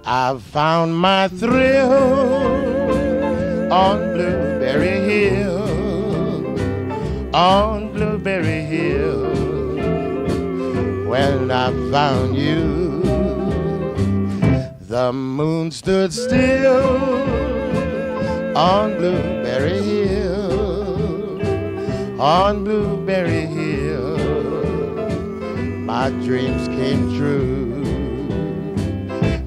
I've found my thrill on Blueberry Hill, on Blueberry Hill. When I found you, the moon stood still on Blueberry Hill, on Blueberry Hill. My dreams came true.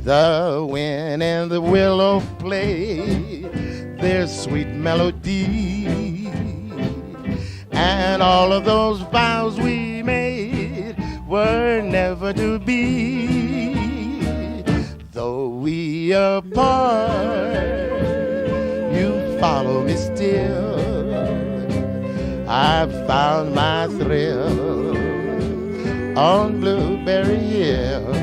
The wind and the willow play their sweet melody, and all of those vows we made were never to be. Though we apart, you follow me still. I've found my thrill on Blueberry Hill.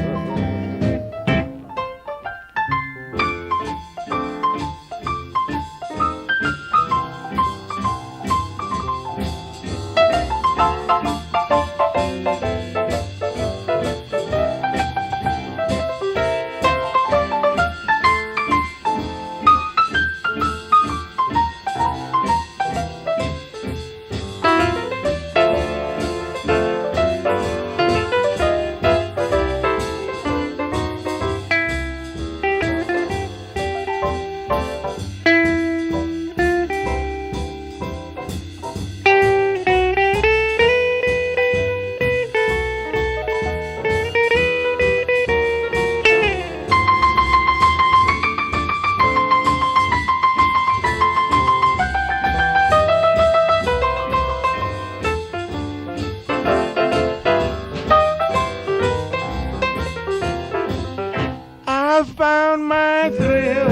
I found my thrill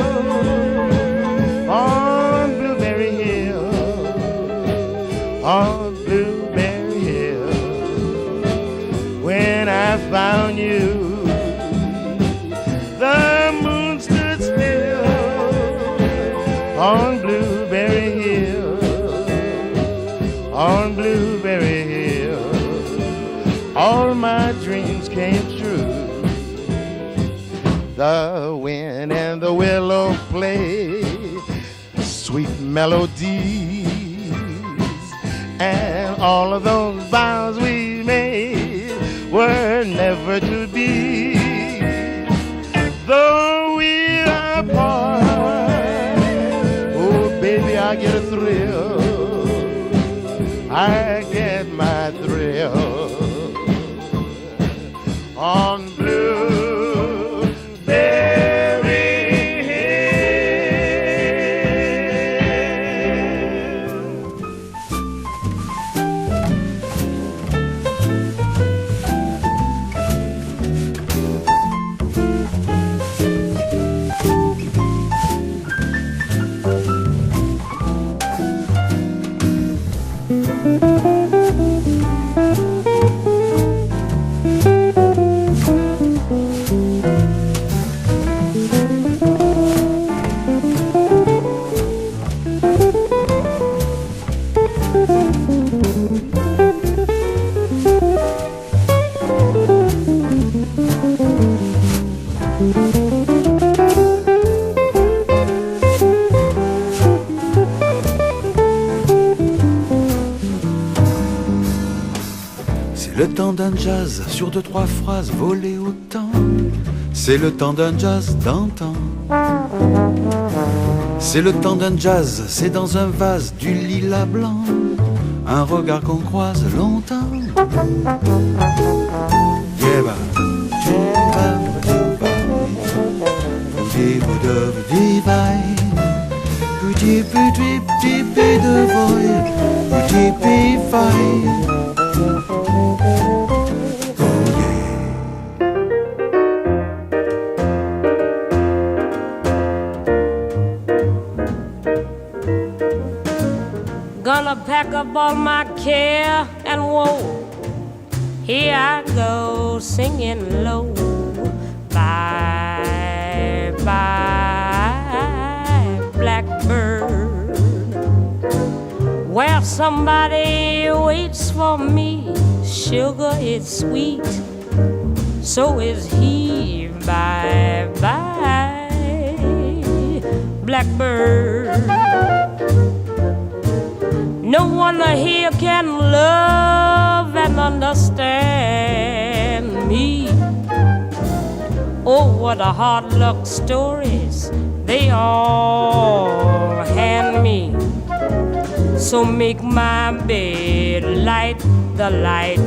on Blueberry Hill, on Blueberry Hill. When I found you, the moon stood still on Blueberry Hill, on Blueberry Hill. All my dreams came true. The wind and the willow play sweet melodies, and all of those vows we made were never to be. Though we are apart, oh baby, I get a thrill. I get my thrill on Blue. Le temps d'un jazz sur deux, trois phrases volées au temps. C'est le temps d'un jazz d'antan. C'est le temps d'un jazz, c'est dans un vase du lilas blanc. Un regard qu'on croise longtemps. Yeba, Gonna pack up all my care and woe. Here I go singing low. Bye, bye, blackbird. Well, somebody waits for me. Sugar is sweet, so is he. Bye, bye. blackbird. No one here can love and understand me. Oh, what a hard luck stories they all hand me. So make my bed light the light.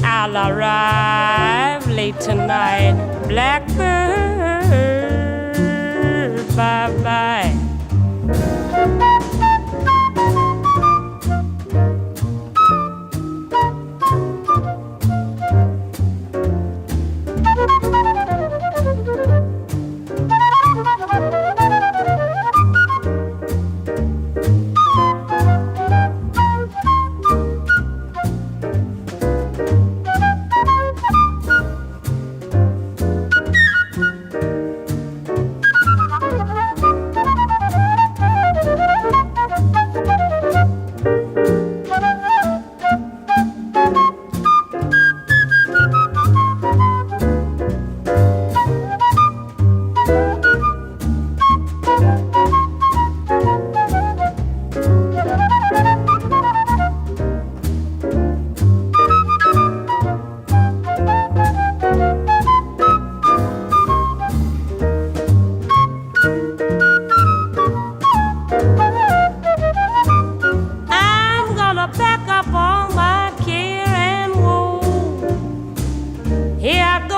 I'll arrive late tonight. Blackbird, bye-bye.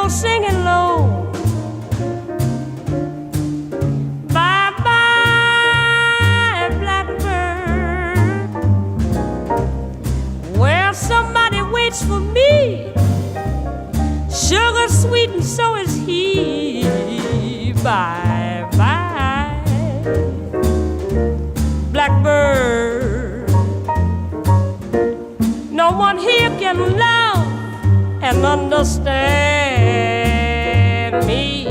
Singing low. Bye-bye, blackbird. Well, somebody waits for me. Sugar sweet and so is he. Bye-bye, blackbird. No one here can love and understand me.